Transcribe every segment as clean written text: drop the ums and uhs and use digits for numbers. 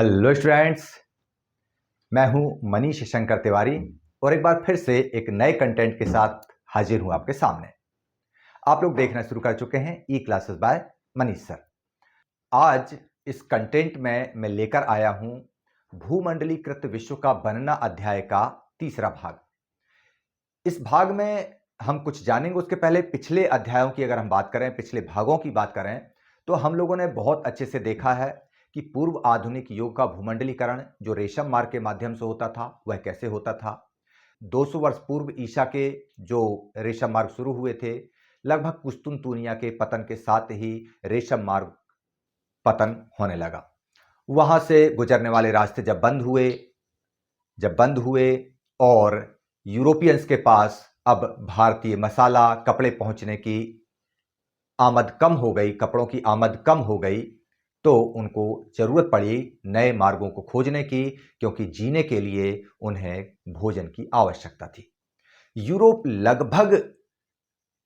Hello students, मैं हूं मनीष शंकर तिवारी और एक बार फिर से एक नए कंटेंट के साथ हाजिर हूं आपके सामने। आप लोग देखना शुरू कर चुके हैं ई क्लासेस बाय मनीष सर। आज इस कंटेंट में मैं लेकर आया हूं भूमंडलीकृत विश्व का बनना अध्याय का तीसरा भाग। इस भाग में हम कुछ जानेंगे। उसके पहले पिछले अध्यायों की अगर हम बात करें, पिछले भागों की बात करें, तो हम लोगों ने बहुत अच्छे से देखा है कि पूर्व आधुनिक युग का भूमंडलीकरण जो रेशम मार्ग के माध्यम से होता था वह कैसे होता था। 200 वर्ष पूर्व ईसा के जो रेशम मार्ग शुरू हुए थे, लगभग कुस्तुनतुनिया के पतन के साथ ही रेशम मार्ग पतन होने लगा। वहां से गुजरने वाले रास्ते जब बंद हुए और यूरोपियंस के पास अब भारतीय मसाला कपड़े पहुंचने की आमद कम हो गई, कपड़ों की आमद कम हो गई, तो उनको जरूरत पड़ी नए मार्गों को खोजने की, क्योंकि जीने के लिए उन्हें भोजन की आवश्यकता थी। यूरोप लगभग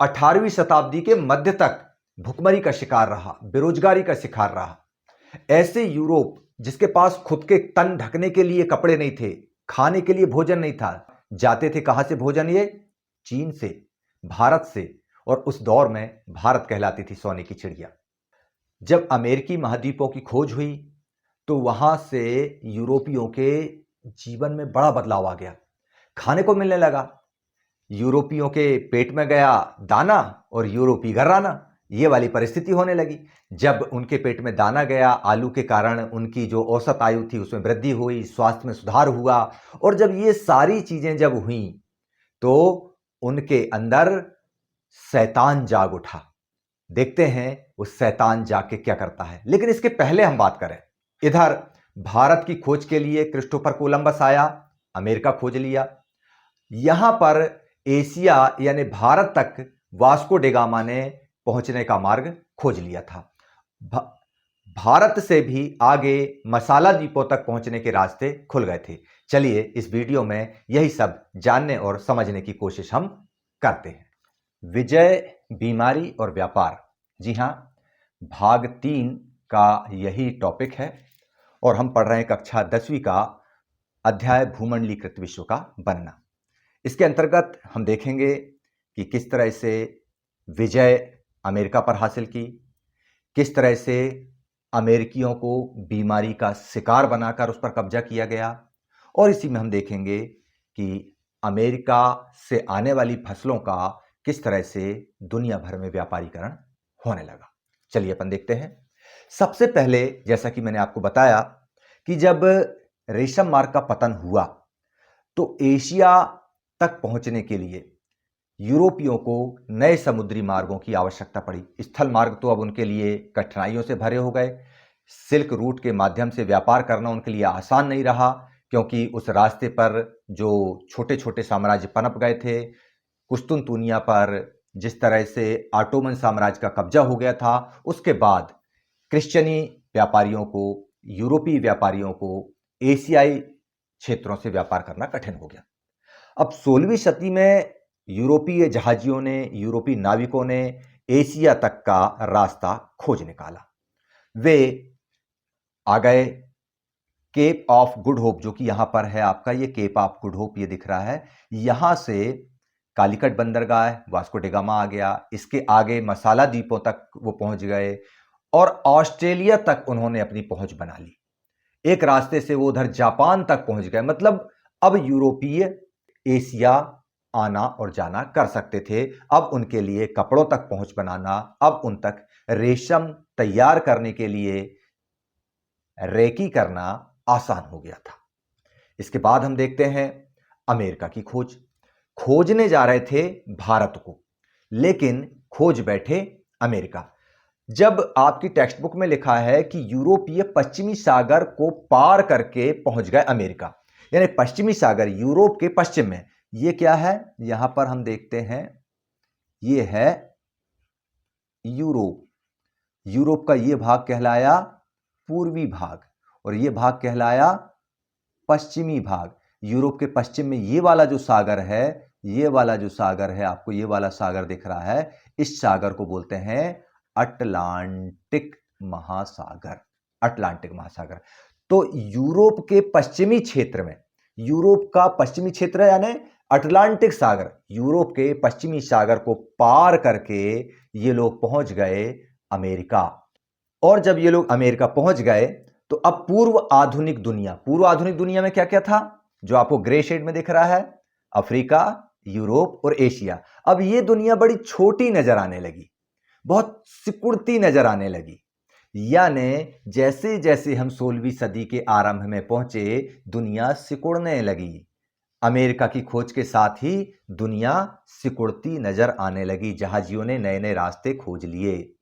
18वीं शताब्दी के मध्य तक भुखमरी का शिकार रहा, बेरोजगारी का शिकार रहा। ऐसे यूरोप जिसके पास खुद के तन ढकने के लिए कपड़े नहीं थे, खाने के लिए भोजन नहीं था, जाते थे कहां से भोजन? ये चीन से, भारत से। और उस दौर में भारत कहलाती थी सोने की चिड़िया। जब अमेरिकी महाद्वीपों की खोज हुई तो वहां से यूरोपियों के जीवन में बड़ा बदलाव आ गया। खाने को मिलने लगा, यूरोपियों के पेट में गया दाना और यूरोपी घराना, ये वाली परिस्थिति होने लगी। जब उनके पेट में दाना गया, आलू के कारण उनकी जो औसत आयु थी उसमें वृद्धि हुई, स्वास्थ्य में सुधार हुआ। और जब ये सारी चीजें जब हुई तो उनके अंदर शैतान जाग उठा। देखते हैं उस शैतान जाग के क्या करता है। लेकिन इसके पहले हम बात करें, इधर भारत की खोज के लिए क्रिस्टोफर कोलंबस आया, अमेरिका खोज लिया। यहां पर एशिया यानी भारत तक वास्को डेगामा ने पहुंचने का मार्ग खोज लिया था। भारत से भी आगे मसाला द्वीपों तक पहुंचने के रास्ते खुल गए थे। चलिए इस वीडियो में यही सब जानने और समझने की कोशिश हम करते हैं। विजय, बीमारी और व्यापार, जी हां, भाग 3 का यही टॉपिक है और हम पढ़ रहे हैं कक्षा 10वीं का अध्याय भूमंडलीकृत विश्व का बनना। इसके अंतर्गत हम देखेंगे कि किस तरह से विजय अमेरिका पर हासिल की, किस तरह से अमेरिकियों को बीमारी का शिकार बनाकर उस पर कब्जा किया गया, और इसी में हम देखेंगे कि अमेरिका से आने वाली फसलों का किस तरह से दुनिया भर में व्यापारीकरण होने लगा। चलिए अपन देखते हैं। सबसे पहले जैसा कि मैंने आपको बताया कि जब रेशम मार्ग का पतन हुआ तो एशिया तक पहुंचने के लिए यूरोपियों को नए समुद्री मार्गों की आवश्यकता पड़ी। स्थल मार्ग तो अब उनके लिए कठिनाइयों से भरे हो गए। सिल्क रूट के माध्यम से व्यापार करना उनके लिए आसान नहीं रहा, क्योंकि उस रास्ते पर जो छोटे छोटे साम्राज्य पनप गए थे, कुस्तुनतुनिया पर जिस तरह से ऑटोमन साम्राज्य का कब्जा हो गया था, उसके बाद क्रिश्चियनी व्यापारियों को, यूरोपीय व्यापारियों को एशियाई क्षेत्रों से व्यापार करना कठिन हो गया। अब 16वीं सदी में यूरोपीय जहाजियों ने, यूरोपीय नाविकों ने एशिया तक का रास्ता खोज निकाला। वे आ गए केप ऑफ गुड होप, जो कि यहां पर है आपका, ये केप ऑफ गुड होप ये दिख रहा है। यहां से कालीकट बंदरगाह, वास्को डेगामा आ गया। इसके आगे मसाला द्वीपों तक वो पहुंच गए और ऑस्ट्रेलिया तक उन्होंने अपनी पहुंच बना ली। एक रास्ते से वो उधर जापान तक पहुंच गए। मतलब अब यूरोपीय एशिया आना और जाना कर सकते थे। अब उनके लिए कपड़ों तक पहुंच बनाना, अब उन तक रेशम तैयार करने के लिए रेकी करना आसान हो गया था। इसके बाद हम देखते हैं अमेरिका की खोज। खोजने जा रहे थे भारत को, लेकिन खोज बैठे अमेरिका। जब आपकी टेक्स्ट बुक में लिखा है कि यूरोपीय पश्चिमी सागर को पार करके पहुंच गए अमेरिका, यानी पश्चिमी सागर यूरोप के पश्चिम में, ये क्या है? यहां पर हम देखते हैं, ये है यूरोप। यूरोप का ये भाग कहलाया पूर्वी भाग और ये भाग कहलाया पश्चिमी भाग। यूरोप के पश्चिम में ये वाला जो सागर है, ये वाला जो सागर है, आपको ये वाला सागर दिख रहा है, इस सागर को बोलते हैं अटलांटिक महासागर। अटलांटिक महासागर। तो यूरोप के पश्चिमी क्षेत्र में, यूरोप का पश्चिमी क्षेत्र यानी अटलांटिक सागर, यूरोप के पश्चिमी सागर को पार करके ये लोग पहुंच गए अमेरिका। और जब ये लोग अमेरिका पहुंच गए तो अब पूर्व आधुनिक दुनिया में क्या क्या था, जो आपको ग्रे शेड में दिख रहा है, अफ्रीका, यूरोप और एशिया। अब ये दुनिया बड़ी छोटी नजर आने लगी, बहुत सिकुड़ती नजर आने लगी। यानी जैसे जैसे हम 16वीं सदी के आरंभ में पहुंचे, दुनिया सिकुड़ने लगी। अमेरिका की खोज के साथ ही दुनिया सिकुड़ती नजर आने लगी, जहाजियों ने नए नए रास्ते खोज लिए।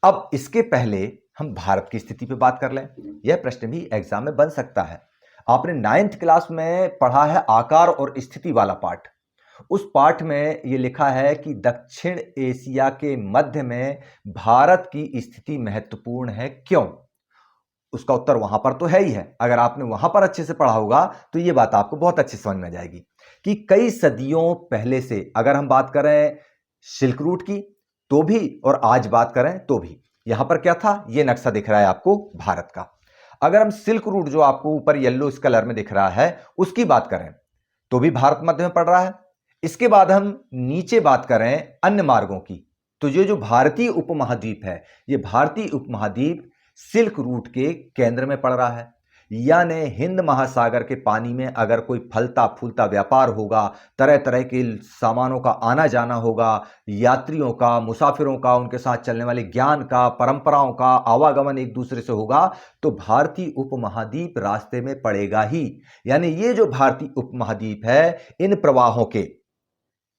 अब इसके पहले हम भारत की स्थिति पे बात कर लें। यह प्रश्न भी एग्जाम में बन सकता है। आपने 9th क्लास में पढ़ा है आकार और स्थिति वाला पाठ। उस पाठ में यह लिखा है कि दक्षिण एशिया के मध्य में भारत की स्थिति महत्वपूर्ण है, क्यों? उसका उत्तर वहां पर तो है ही है। अगर आपने वहां पर अच्छे से पढ़ा होगा तो यह बात आपको बहुत अच्छी समझ में आ जाएगी कि कई सदियों पहले से, अगर हम बात करें सिल्क रूट की तो भी और आज बात करें तो भी, यहां पर क्या था, यह नक्शा दिख रहा है आपको भारत का। अगर हम सिल्क रूट जो आपको ऊपर येलो इस कलर में दिख रहा है उसकी बात करें तो भी भारत मध्य में पड़ रहा है। इसके बाद हम नीचे बात करें अन्य मार्गों की, तो ये जो भारतीय उपमहाद्वीप है, ये भारतीय उपमहाद्वीप सिल्क रूट के केंद्र में पड़ रहा है। यानी हिंद महासागर के पानी में अगर कोई फलता फूलता व्यापार होगा, तरह तरह के सामानों का आना जाना होगा, यात्रियों का, मुसाफिरों का, उनके साथ चलने वाले ज्ञान का, परंपराओं का आवागमन एक दूसरे से होगा, तो भारतीय उपमहाद्वीप रास्ते में पड़ेगा ही। यानी ये जो भारतीय उपमहाद्वीप है, इन प्रवाहों के,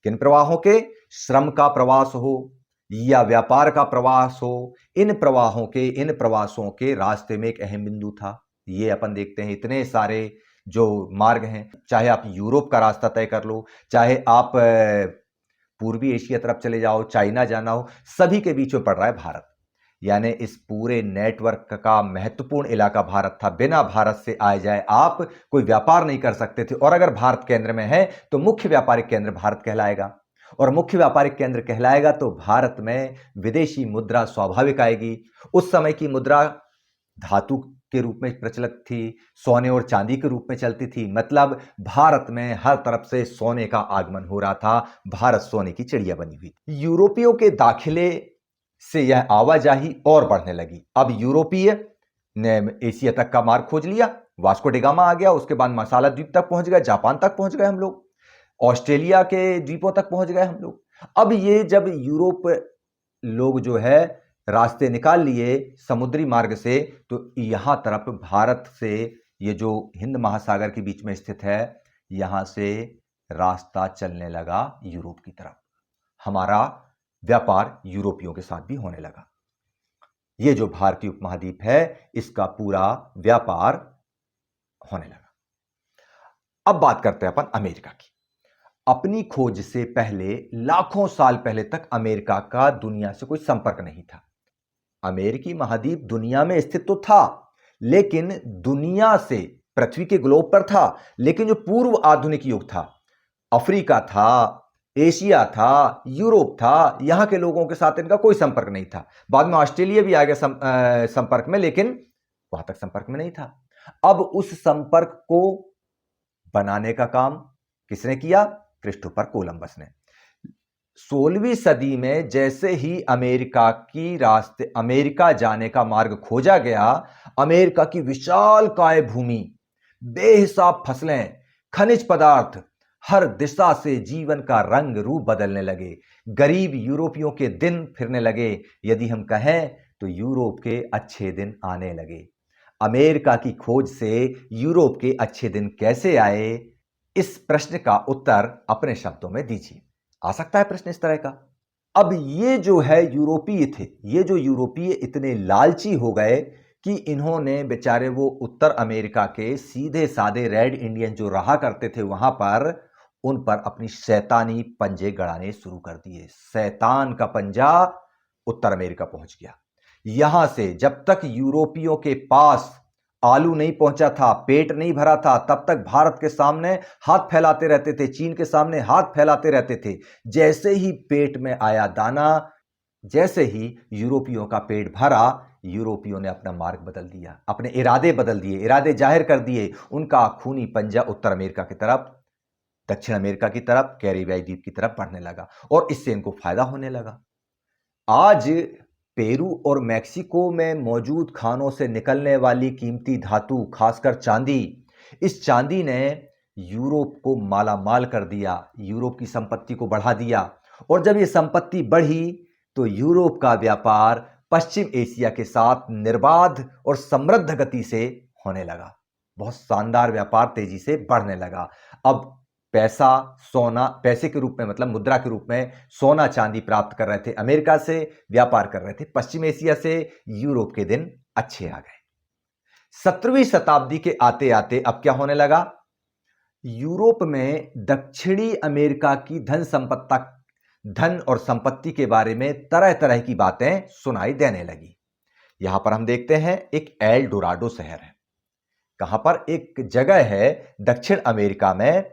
किन प्रवाहों के, श्रम का प्रवास हो या व्यापार का प्रवास हो, इन प्रवाहों के, इन प्रवासों के रास्ते में एक अहम बिंदु था। ये अपन देखते हैं इतने सारे जो मार्ग हैं, चाहे आप यूरोप का रास्ता तय कर लो, चाहे आप पूर्वी एशिया तरफ चले जाओ, चाइना जाना हो, सभी के बीच में पड़ रहा है भारत। यानी इस पूरे नेटवर्क का महत्वपूर्ण इलाका भारत था। बिना भारत से आए जाए आप कोई व्यापार नहीं कर सकते थे, और अगर भारत केंद्र में है तो मुख्य व्यापारिक केंद्र भारत कहलाएगा, और मुख्य व्यापारिक केंद्र कहलाएगा तो भारत में विदेशी मुद्रा स्वाभाविक आएगी। उस समय की मुद्रा धातु के रूप में प्रचलित थी, सोने और चांदी के रूप में चलती थी। मतलब भारत में हर तरफ से सोने का आगमन हो रहा था, भारत सोने की चिड़िया बनी हुई। यूरोपियों के दाखिले से यह आवाजाही और बढ़ने लगी। अब यूरोपीय ने एशिया तक का मार्ग खोज लिया, वास्को डी गामा आ गया, उसके बाद मसाला द्वीप तक पहुंच गए, जापान तक पहुंच गए हम लोग, ऑस्ट्रेलिया के द्वीपों तक पहुंच गए हम लोग। अब ये जब यूरोप लोग जो है रास्ते निकाल लिए समुद्री मार्ग से, तो यहां तरफ भारत से, ये जो हिंद महासागर के बीच में स्थित है, यहां से रास्ता चलने लगा यूरोप की तरफ। हमारा व्यापार यूरोपियों के साथ भी होने लगा। ये जो भारतीय उपमहाद्वीप है, इसका पूरा व्यापार होने लगा। अब बात करते हैं अपन अमेरिका की। अपनी खोज से पहले, लाखों साल पहले तक अमेरिका का दुनिया से कोई संपर्क नहीं था। अमेरिकी महाद्वीप दुनिया में स्थित तो था, लेकिन दुनिया से, पृथ्वी के ग्लोब पर था, लेकिन जो पूर्व आधुनिक युग था, अफ्रीका था, एशिया था, यूरोप था, यहां के लोगों के साथ इनका कोई संपर्क नहीं था। बाद में ऑस्ट्रेलिया भी आ गया संपर्क में, लेकिन वहां तक संपर्क में नहीं था। अब उस संपर्क को बनाने का काम किसने किया? क्रिस्टोफर कोलंबस ने। 16वीं सदी में जैसे ही अमेरिका जाने का मार्ग खोजा गया, अमेरिका की विशाल काय भूमि, बेहिसाब फसलें, खनिज पदार्थ, हर दिशा से जीवन का रंग रूप बदलने लगे। गरीब यूरोपियों के दिन फिरने लगे, यदि हम कहें तो यूरोप के अच्छे दिन आने लगे। अमेरिका की खोज से यूरोप के अच्छे दिन कैसे आए, इस प्रश्न का उत्तर अपने शब्दों में दीजिए। आ सकता है प्रश्न इस तरह का। अब ये जो है यूरोपीय थे, ये जो यूरोपीय इतने लालची हो गए कि इन्होंने बेचारे वो उत्तर अमेरिका के सीधे साधे रेड इंडियन जो रहा करते थे वहां पर, उन पर अपनी शैतानी पंजे गड़ाने शुरू कर दिए। शैतान का पंजा उत्तर अमेरिका पहुंच गया। यहां से जब तक यूरोपियों के पास आलू नहीं पहुंचा था, पेट नहीं भरा था, तब तक भारत के सामने हाथ फैलाते रहते थे, चीन के सामने हाथ फैलाते रहते थे। जैसे ही पेट में आया दाना, जैसे ही यूरोपियों का पेट भरा, यूरोपियों ने अपना मार्ग बदल दिया, अपने इरादे बदल दिए, इरादे जाहिर कर दिए। उनका खूनी पंजा उत्तर अमेरिका की तरफ, दक्षिण अमेरिका की तरफ, कैरिबियाई द्वीप की तरफ बढ़ने लगा और इससे इनको फायदा होने लगा। आज पेरू और मेक्सिको में मौजूद खानों से निकलने वाली कीमती धातु, खासकर चांदी, इस चांदी ने यूरोप को मालामाल कर दिया, यूरोप की संपत्ति को बढ़ा दिया। और जब यह संपत्ति बढ़ी तो यूरोप का व्यापार पश्चिम एशिया के साथ निर्बाध और समृद्ध गति से होने लगा। बहुत शानदार व्यापार तेजी से बढ़ने लगा। अब पैसा, सोना, पैसे के रूप में मतलब मुद्रा के रूप में सोना चांदी प्राप्त कर रहे थे अमेरिका से, व्यापार कर रहे थे पश्चिम एशिया से। यूरोप के दिन अच्छे आ गए। 17वीं शताब्दी के आते आते अब क्या होने लगा? यूरोप में दक्षिणी अमेरिका की धन और संपत्ति के बारे में तरह तरह की बातें सुनाई देने लगी। यहां पर हम देखते हैं एक एल डोराडो शहर है। कहां पर? एक जगह है दक्षिण अमेरिका में,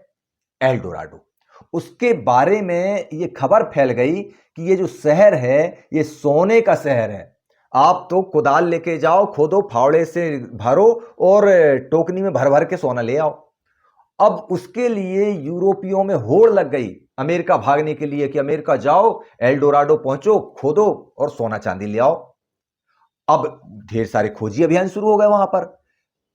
एल डोराडो। उसके बारे में यह खबर फैल गई कि यह जो शहर है यह सोने का शहर है। आप तो कुदाल लेके जाओ, खोदो, फावड़े से भरो और टोकनी में भर भर के सोना ले आओ। अब उसके लिए यूरोपियों में होड़ लग गई अमेरिका भागने के लिए कि अमेरिका जाओ, एल डोराडो पहुंचो, खोदो और सोना चांदी ले आओ। अब ढेर सारे खोजी अभियान शुरू हो गए वहां पर।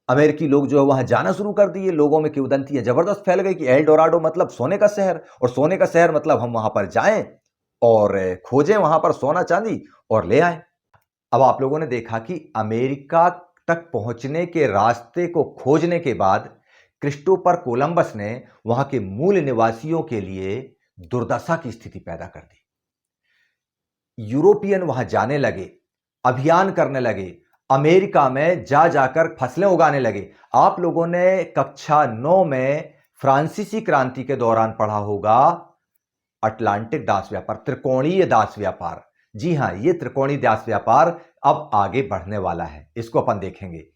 अमेरिकी लोग जो है वहां जाना शुरू कर दिए। लोगों में किंवदंतियां जबरदस्त फैल गई कि एल डोराडो मतलब सोने का शहर, और सोने का शहर मतलब हम वहां पर जाएं और खोजें वहां पर सोना चांदी और ले आएं। अब आप लोगों ने देखा कि अमेरिका तक पहुंचने के रास्ते को खोजने के बाद क्रिस्टोफर कोलंबस ने वहां के मूल निवासियों के लिए दुर्दशा की स्थिति पैदा कर दी। यूरोपियन वहां जाने लगे, अभियान करने लगे, अमेरिका में जाकर फसलें उगाने लगे। आप लोगों ने कक्षा 9 में फ्रांसीसी क्रांति के दौरान पढ़ा होगा अटलांटिक दास व्यापार, त्रिकोणीय दास व्यापार। जी हां, यह त्रिकोणीय दास व्यापार अब आगे बढ़ने वाला है, इसको अपन देखेंगे।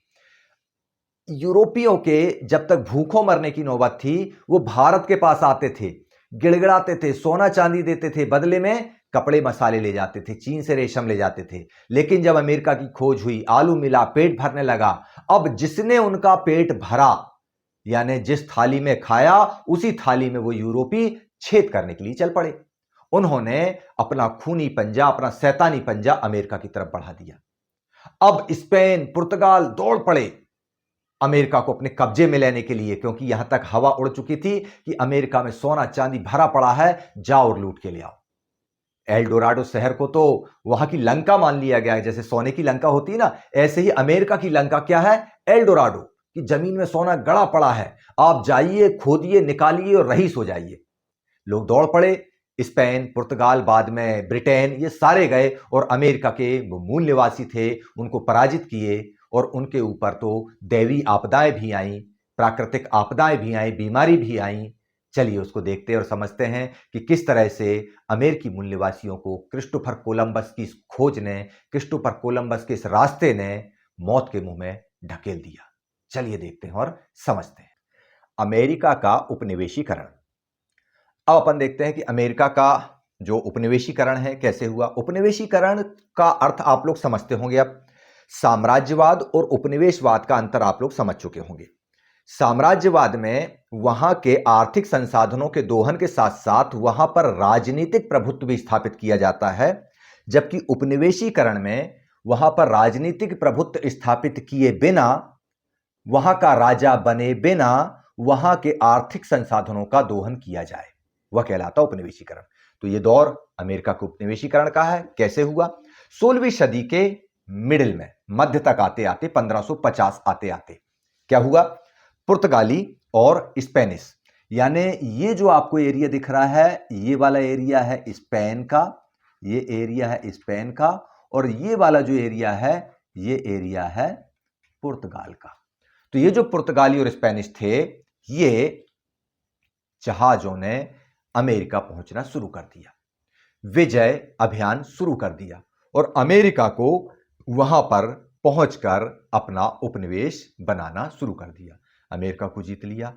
यूरोपियों के जब तक भूखों मरने की नौबत थी, वो भारत के पास आते थे, गिड़गिड़ाते थे, सोना चांदी देते थे, बदले में कपड़े मसाले ले जाते थे, चीन से रेशम ले जाते थे। लेकिन जब अमेरिका की खोज हुई, आलू मिला, पेट भरने लगा। अब जिसने उनका पेट भरा, यानी जिस थाली में खाया उसी थाली में वो यूरोपी छेद करने के लिए चल पड़े। उन्होंने अपना खूनी पंजा, अपना शैतानी पंजा अमेरिका की तरफ बढ़ा दिया। अब स्पेन, पुर्तगाल दौड़ पड़े अमेरिका को अपने कब्जे में लेने के लिए, क्योंकि यहां तक हवा उड़ चुकी थी कि अमेरिका में सोना चांदी भरा पड़ा है, जाओ और लूट के ले आओ। एल डोराडो शहर को तो वहां की लंका मान लिया गया है। जैसे सोने की लंका होती है ना, ऐसे ही अमेरिका की लंका क्या है? एल डोराडो की जमीन में सोना गड़ा पड़ा है। आप जाइए, खोदिए, निकालिए और रईस हो जाइए। लोग दौड़ पड़े। स्पेन, पुर्तगाल, बाद में ब्रिटेन, ये सारे गए और अमेरिका के वो मूल निवासी थे उनको पराजित किए। और उनके ऊपर तो दैवी आपदाएं भी आईं, प्राकृतिक आपदाएं भी आईं, बीमारी भी आईं। चलिए उसको देखते और समझते हैं कि किस तरह से अमेरिकी मूल निवासियों को क्रिस्टोफर कोलंबस की इस खोज ने, क्रिस्टोफर कोलंबस के इस रास्ते ने मौत के मुंह में ढकेल दिया। चलिए देखते हैं और समझते हैं। अमेरिका का उपनिवेशीकरण। अब अपन देखते हैं कि अमेरिका का जो उपनिवेशीकरण है कैसे हुआ। उपनिवेशीकरण का अर्थ आप लोग समझते होंगे। अब साम्राज्यवाद और उपनिवेशवाद का अंतर आप लोग समझ चुके होंगे। साम्राज्यवाद में वहां के आर्थिक संसाधनों के दोहन के साथ साथ वहां पर राजनीतिक प्रभुत्व भी स्थापित किया जाता है, जबकि उपनिवेशीकरण में वहां पर राजनीतिक प्रभुत्व स्थापित किए बिना, वहां का राजा बने बिना वहां के आर्थिक संसाधनों का दोहन किया जाए, वह कहलाता उपनिवेशीकरण। तो यह दौर अमेरिका के उपनिवेशीकरण का है। कैसे हुआ? 16वीं सदी के मिडिल में, मध्य तक आते आते 1550 आते आते क्या हुआ? पुर्तगाली और स्पेनिश, यानी ये जो आपको एरिया दिख रहा है, ये वाला एरिया है स्पेन का, ये एरिया है स्पेन का, और ये वाला जो एरिया है ये एरिया है पुर्तगाल का। तो ये जो पुर्तगाली और स्पेनिश थे, ये जहाजों ने अमेरिका पहुंचना शुरू कर दिया, विजय अभियान शुरू कर दिया और अमेरिका को वहां पर पहुंचकर अपना उपनिवेश बनाना शुरू कर दिया। अमेरिका को जीत लिया।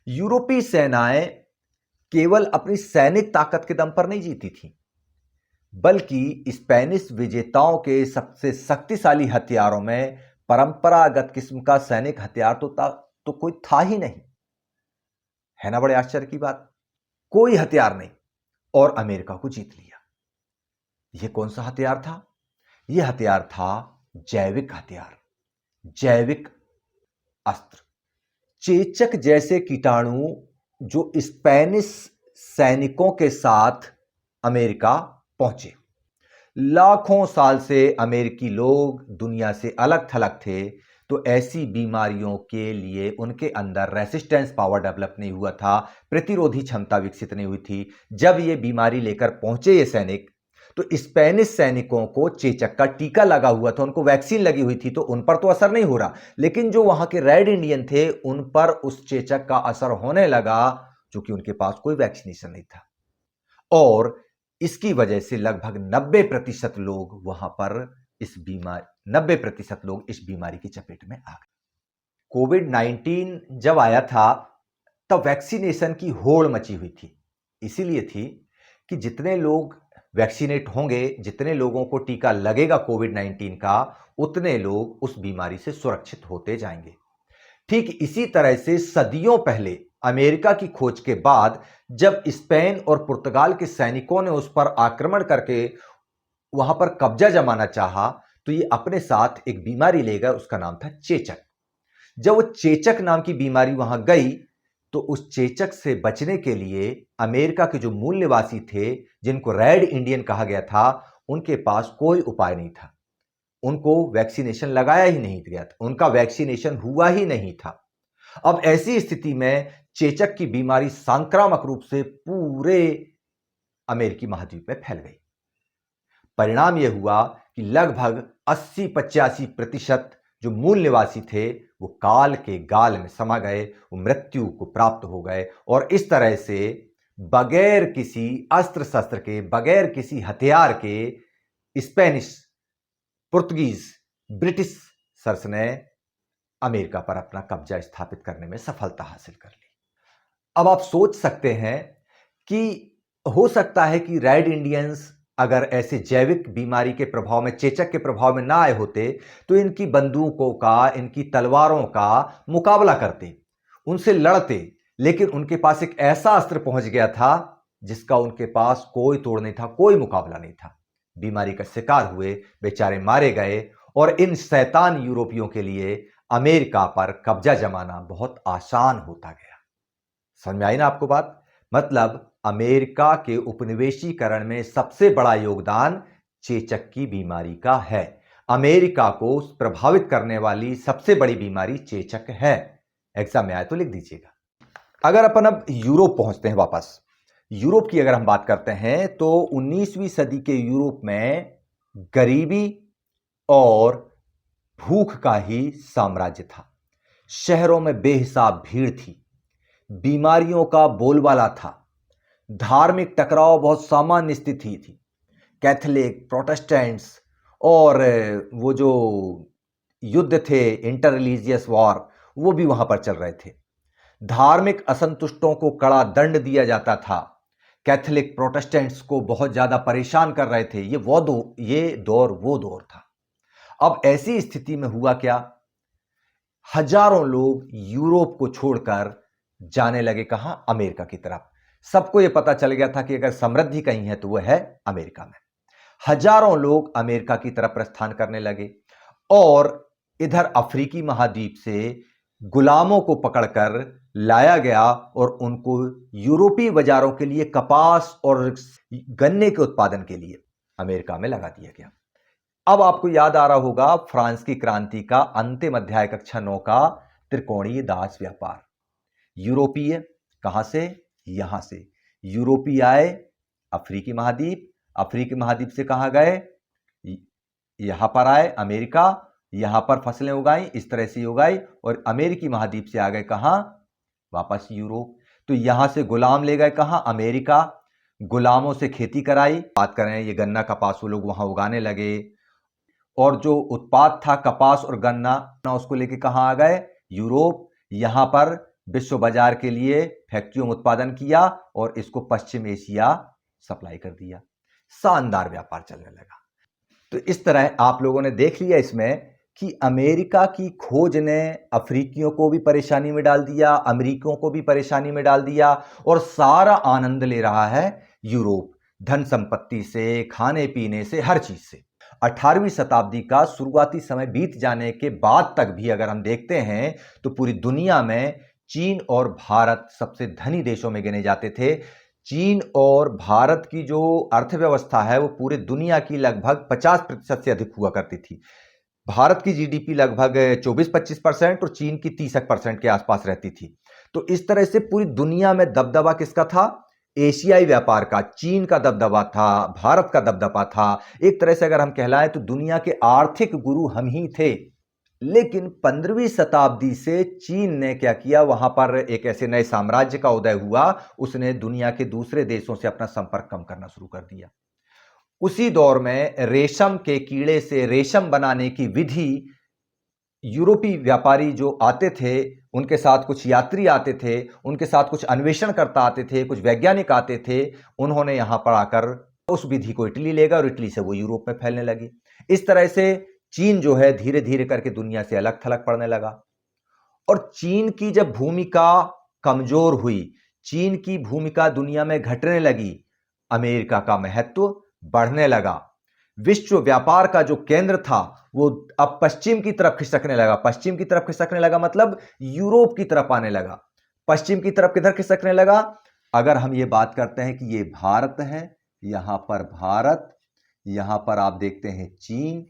यूरोपीय सेनाएं केवल अपनी सैनिक ताकत के दम पर नहीं जीती थी, बल्कि स्पेनिश विजेताओं के सबसे शक्तिशाली हथियारों में परंपरागत किस्म का सैनिक हथियार तो कोई था ही नहीं। है ना बड़े आश्चर्य की बात, कोई हथियार नहीं और अमेरिका को जीत लिया। यह कौन सा हथियार था? यह हथियार था जैविक हथियार, जैविक अस्त्र। चेचक जैसे कीटाणु जो स्पेनिश सैनिकों के साथ अमेरिका पहुंचे। लाखों साल से अमेरिकी लोग दुनिया से अलग थलग थे, तो ऐसी बीमारियों के लिए उनके अंदर रेसिस्टेंस पावर डेवलप नहीं हुआ था, प्रतिरोधी क्षमता विकसित नहीं हुई थी। जब ये बीमारी लेकर पहुंचे ये सैनिक, तो स्पेनिश सैनिकों को चेचक का टीका लगा हुआ था, उनको वैक्सीन लगी हुई थी, तो उन पर तो असर नहीं हो रहा, लेकिन जो वहां के रेड इंडियन थे उन पर उस चेचक का असर होने लगा, क्योंकि उनके पास कोई वैक्सीनेशन नहीं था। और इसकी वजह से लगभग 90% लोग वहां पर इस बीमारी 90% लोग इस बीमारी की चपेट में आ गए। कोविड-19 जब आया था तब वैक्सीनेशन की होड़ मची हुई थी। इसीलिए थी कि जितने लोग वैक्सीनेट होंगे, जितने लोगों को टीका लगेगा कोविड-19 का, उतने लोग उस बीमारी से सुरक्षित होते जाएंगे। ठीक इसी तरह से सदियों पहले अमेरिका की खोज के बाद जब स्पेन और पुर्तगाल के सैनिकों ने उस पर आक्रमण करके वहां पर कब्जा जमाना चाहा, तो ये अपने साथ एक बीमारी ले गए, उसका नाम था चेचक। जब वो चेचक नाम की बीमारी वहां गई, तो उस चेचक से बचने के लिए अमेरिका के जो मूल निवासी थे, जिनको रेड इंडियन कहा गया था, उनके पास कोई उपाय नहीं था। उनको वैक्सीनेशन लगाया ही नहीं गया था, उनका वैक्सीनेशन हुआ ही नहीं था। अब ऐसी स्थिति में चेचक की बीमारी सांक्रामक रूप से पूरे अमेरिकी महाद्वीप में फैल गई। परिणाम यह हुआ कि लगभग 80-85% जो मूल निवासी थे वो काल के गाल में समा गए, वो मृत्यु को प्राप्त हो गए। और इस तरह से बगैर किसी अस्त्र शस्त्र के, बगैर किसी हथियार के स्पेनिश, पुर्तगीज, ब्रिटिशर्स ने अमेरिका पर अपना कब्जा स्थापित करने में सफलता हासिल कर ली। अब आप सोच सकते हैं कि हो सकता है कि रेड इंडियंस अगर ऐसे जैविक बीमारी के प्रभाव में, चेचक के प्रभाव में ना आए होते, तो इनकी बंदूकों का, इनकी तलवारों का मुकाबला करते, उनसे लड़ते, लेकिन उनके पास एक ऐसा अस्त्र पहुंच गया था जिसका उनके पास कोई तोड़ नहीं था, कोई मुकाबला नहीं था। बीमारी का शिकार हुए, बेचारे मारे गए, और इन शैतान यूरोपियों के लिए अमेरिका पर कब्जा जमाना बहुत आसान होता गया। समझ में आई ना आपको बात? मतलब अमेरिका के उपनिवेशीकरण में सबसे बड़ा योगदान चेचक की बीमारी का है। अमेरिका को प्रभावित करने वाली सबसे बड़ी बीमारी चेचक है। एग्जाम में आए तो लिख दीजिएगा। अगर अपन अब यूरोप पहुंचते हैं वापस, यूरोप की अगर हम बात करते हैं तो 19वीं सदी के यूरोप में गरीबी और भूख का ही साम्राज्य था। शहरों में बेहिसाब भीड़ थी, बीमारियों का बोलबाला था, धार्मिक टकराव बहुत सामान्य स्थिति थी। कैथोलिक, प्रोटेस्टेंट्स और वो जो युद्ध थे, इंटर रिलीजियस वॉर, वो भी वहां पर चल रहे थे। धार्मिक असंतुष्टों को कड़ा दंड दिया जाता था। कैथोलिक, प्रोटेस्टेंट्स को बहुत ज्यादा परेशान कर रहे थे। ये दौर वो दौर था। अब ऐसी स्थिति में हुआ क्या? हजारों लोग यूरोप को छोड़कर जाने लगे कहां? अमेरिका की तरफ। सबको यह पता चल गया था कि अगर समृद्धि कहीं है तो वह है अमेरिका में। हजारों लोग अमेरिका की तरफ प्रस्थान करने लगे और इधर अफ्रीकी महाद्वीप से गुलामों को पकड़कर लाया गया और उनको यूरोपीय बाजारों के लिए कपास और गन्ने के उत्पादन के लिए अमेरिका में लगा दिया गया। अब आपको याद आ रहा होगा फ्रांस की क्रांति का अंतिम अध्याय कक्षा 9 का त्रिकोणीय दास व्यापार। यूरोपीय कहां से? यहां से यूरोपीय आए अफ्रीकी महाद्वीप, अफ्रीकी महाद्वीप से कहां गए? यहां पर आए अमेरिका, यहां पर फसलें उगाई, इस तरह से उगाई, और अमेरिकी महाद्वीप से आ गए कहां? वापस यूरोप। तो यहां से गुलाम ले गए कहां? अमेरिका। गुलामों से खेती कराई, बात करें ये गन्ना कपास, वो लोग वहां उगाने लगे, और जो उत्पाद था कपास और गन्ना, उसको लेके कहां आ गए? यूरोप। यहां पर विश्व बाजार के लिए फैक्ट्रियों में उत्पादन किया और इसको पश्चिम एशिया सप्लाई कर दिया। शानदार व्यापार चलने लगा। तो इस तरह आप लोगों ने देख लिया इसमें कि अमेरिका की खोज ने अफ्रीकियों को भी परेशानी में डाल दिया, अमेरिकियों को भी परेशानी में डाल दिया, और सारा आनंद ले रहा है यूरोप, धन संपत्ति से, खाने पीने से, हर चीज से। 18वीं शताब्दी का शुरुआती समय बीत जाने के बाद तक भी अगर हम देखते हैं तो पूरी दुनिया में चीन और भारत सबसे धनी देशों में गिने जाते थे। चीन और भारत की जो अर्थव्यवस्था है वो पूरे दुनिया की लगभग 50% से अधिक हुआ करती थी। भारत की जीडीपी लगभग 24-25% और चीन की 30% के आसपास रहती थी। तो इस तरह से पूरी दुनिया में दबदबा किसका था? एशियाई व्यापार का। चीन का दबदबा था, भारत का दबदबा था। एक तरह से अगर हम कहलाएं तो दुनिया के आर्थिक गुरु हम ही थे। लेकिन 15वीं शताब्दी से चीन ने क्या किया, वहां पर एक ऐसे नए साम्राज्य का उदय हुआ, उसने दुनिया के दूसरे देशों से अपना संपर्क कम करना शुरू कर दिया। उसी दौर में रेशम के कीड़े से रेशम बनाने की विधि यूरोपीय व्यापारी जो आते थे, उनके साथ कुछ यात्री आते थे, उनके साथ कुछ अन्वेषणकर्ता आते थे, कुछ वैज्ञानिक आते थे, उन्होंने यहां पर आकर उस विधि को इटली ले गए और इटली से वो यूरोप में फैलने लगी। इस तरह से चीन जो है धीरे धीरे करके दुनिया से अलग थलग पड़ने लगा। और चीन की जब भूमिका कमजोर हुई, चीन की भूमिका दुनिया में घटने लगी, अमेरिका का महत्व बढ़ने लगा। विश्व व्यापार का जो केंद्र था वो अब पश्चिम की तरफ खिसकने लगा। पश्चिम की तरफ खिसकने लगा मतलब यूरोप की तरफ आने लगा। पश्चिम की तरफ किधर खिसकने लगा? अगर हम ये बात करते हैं कि ये भारत है, यहां पर भारत, यहां पर आप देखते हैं चीन,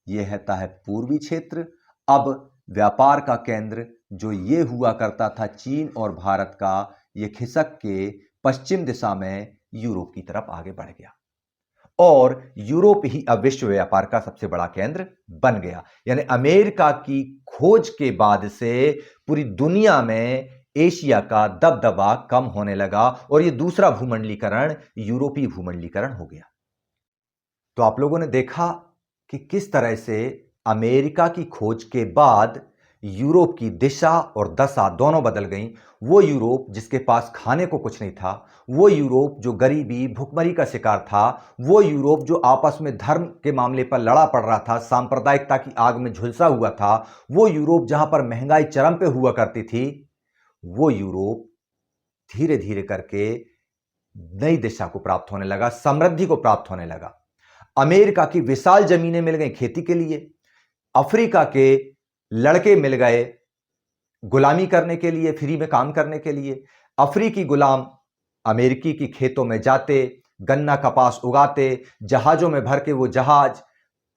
ये है पूर्वी क्षेत्र। अब व्यापार का केंद्र जो ये हुआ करता था चीन और भारत का, ये खिसक के पश्चिम दिशा में यूरोप की तरफ आगे बढ़ गया और यूरोप ही अब विश्व व्यापार का सबसे बड़ा केंद्र बन गया। यानी अमेरिका की खोज के बाद से पूरी दुनिया में एशिया का दबदबा कम होने लगा और यह दूसरा भूमंडलीकरण यूरोपीय भूमंडलीकरण हो गया। तो आप लोगों ने देखा कि किस तरह से अमेरिका की खोज के बाद यूरोप की दिशा और दशा दोनों बदल गईं। वो यूरोप जिसके पास खाने को कुछ नहीं था, वो यूरोप जो गरीबी भुखमरी का शिकार था, वो यूरोप जो आपस में धर्म के मामले पर लड़ा पड़ रहा था, सांप्रदायिकता की आग में झुलसा हुआ था, वो यूरोप जहां पर महंगाई चरम पे हुआ करती थी, वो यूरोप धीरे धीरे करके नई दिशा को प्राप्त होने लगा, समृद्धि को प्राप्त होने लगा। अमेरिका की विशाल जमीनें मिल गई खेती के लिए, अफ्रीका के लड़के मिल गए गुलामी करने के लिए, फ्री में काम करने के लिए। अफ्रीकी गुलाम अमेरिकी की खेतों में जाते, गन्ना कपास उगाते, जहाजों में भर के वो जहाज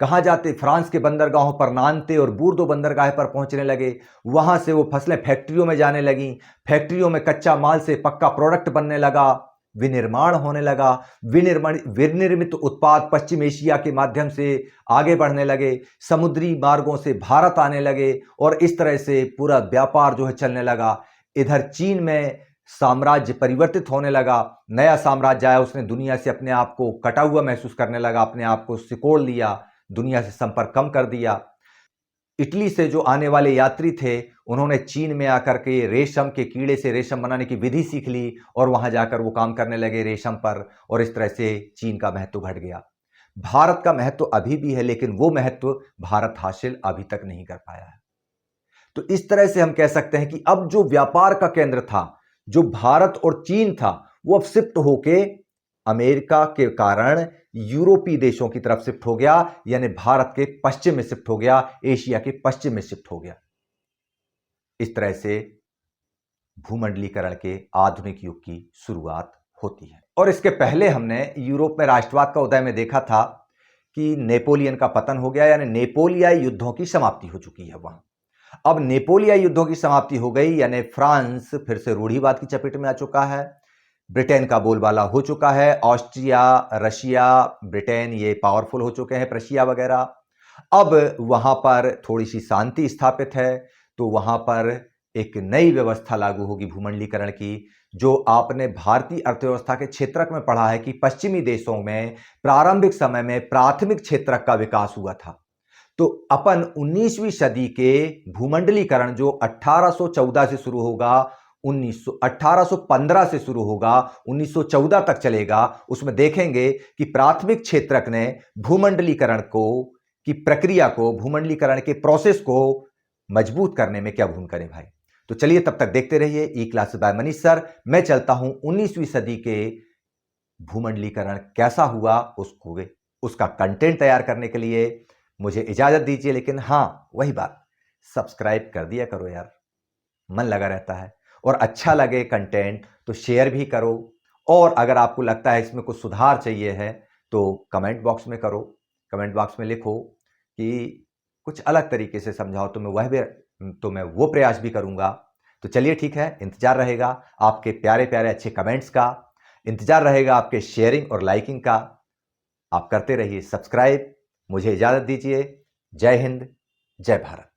कहां जाते? फ्रांस के बंदरगाहों पर नानते और बूर्दो बंदरगाह पर पहुंचने लगे। वहां से वो फसलें फैक्ट्रियों में जाने लगी, फैक्ट्रियों में कच्चा माल से पक्का प्रोडक्ट बनने लगा, विनिर्माण होने लगा, विनिर्मित उत्पाद पश्चिम एशिया के माध्यम से आगे बढ़ने लगे, समुद्री मार्गों से भारत आने लगे और इस तरह से पूरा व्यापार जो है चलने लगा। इधर चीन में साम्राज्य परिवर्तित होने लगा, नया साम्राज्य आया, उसने दुनिया से अपने आप को कटा हुआ महसूस करने लगा, अपने आप को सिकोड़ लिया, दुनिया से संपर्क कम कर दिया। इटली से जो आने वाले यात्री थे उन्होंने चीन में आकर के रेशम के कीड़े से रेशम बनाने की विधि सीख ली और वहां जाकर वो काम करने लगे रेशम पर, और इस तरह से चीन का महत्व घट गया। भारत का महत्व अभी भी है लेकिन वो महत्व भारत हासिल अभी तक नहीं कर पाया है। तो इस तरह से हम कह सकते हैं कि अब जो व्यापार का केंद्र था, जो भारत और चीन था, वो अब शिफ्ट होके अमेरिका के कारण यूरोपीय देशों की तरफ शिफ्ट हो गया, यानी भारत के पश्चिम में शिफ्ट हो गया, एशिया के पश्चिम में शिफ्ट हो गया। इस तरह से भूमंडलीकरण के आधुनिक युग की शुरुआत होती है। और इसके पहले हमने यूरोप में राष्ट्रवाद का उदय में देखा था कि नेपोलियन का पतन हो गया, यानी नेपोलियाई युद्धों की समाप्ति हो चुकी है वहां। अब नेपोलियाई युद्धों की समाप्ति हो गई, यानी फ्रांस फिर से रूढ़िवाद की चपेट में आ चुका है, ब्रिटेन का बोलबाला हो चुका है, ऑस्ट्रिया, रशिया, ब्रिटेन ये पावरफुल हो चुके हैं, प्रशिया वगैरह। अब वहां पर थोड़ी सी शांति स्थापित है, तो वहां पर एक नई व्यवस्था लागू होगी भूमंडलीकरण की, जो आपने भारतीय अर्थव्यवस्था के क्षेत्रक में पढ़ा है कि पश्चिमी देशों में प्रारंभिक समय में प्राथमिक क्षेत्रक का विकास हुआ था। तो अपन 19वीं सदी के भूमंडलीकरण जो 1814 से शुरू होगा, 1815 से शुरू होगा, 1914 तक चलेगा। उसमें देखेंगे कि प्राथमिक क्षेत्रज्ञ ने भूमंडलीकरण की प्रक्रिया को, भूमंडलीकरण के प्रोसेस को मजबूत करने में क्या भूमिका निभाई। तो चलिए तब तक देखते रहिए ई क्लासेस बाय मनीष सर। मैं चलता हूं 19वीं सदी के भूमंडलीकरण कैसा हुआ उसका कंटेंट तैयार करने के लिए मुझे इजाजत दीजिए। लेकिन हां, वही बात, सब्सक्राइब कर दिया करो यार, मन लगा रहता है। और अच्छा लगे कंटेंट तो शेयर भी करो, और अगर आपको लगता है इसमें कुछ सुधार चाहिए है तो कमेंट बॉक्स में करो, कमेंट बॉक्स में लिखो कि कुछ अलग तरीके से समझाओ, तो मैं वो प्रयास भी करूंगा। तो चलिए ठीक है, इंतजार रहेगा आपके प्यारे प्यारे अच्छे कमेंट्स का, इंतजार रहेगा आपके शेयरिंग और लाइकिंग का। आप करते रहिए सब्सक्राइब। मुझे इजाजत दीजिए। जय हिंद, जय भारत।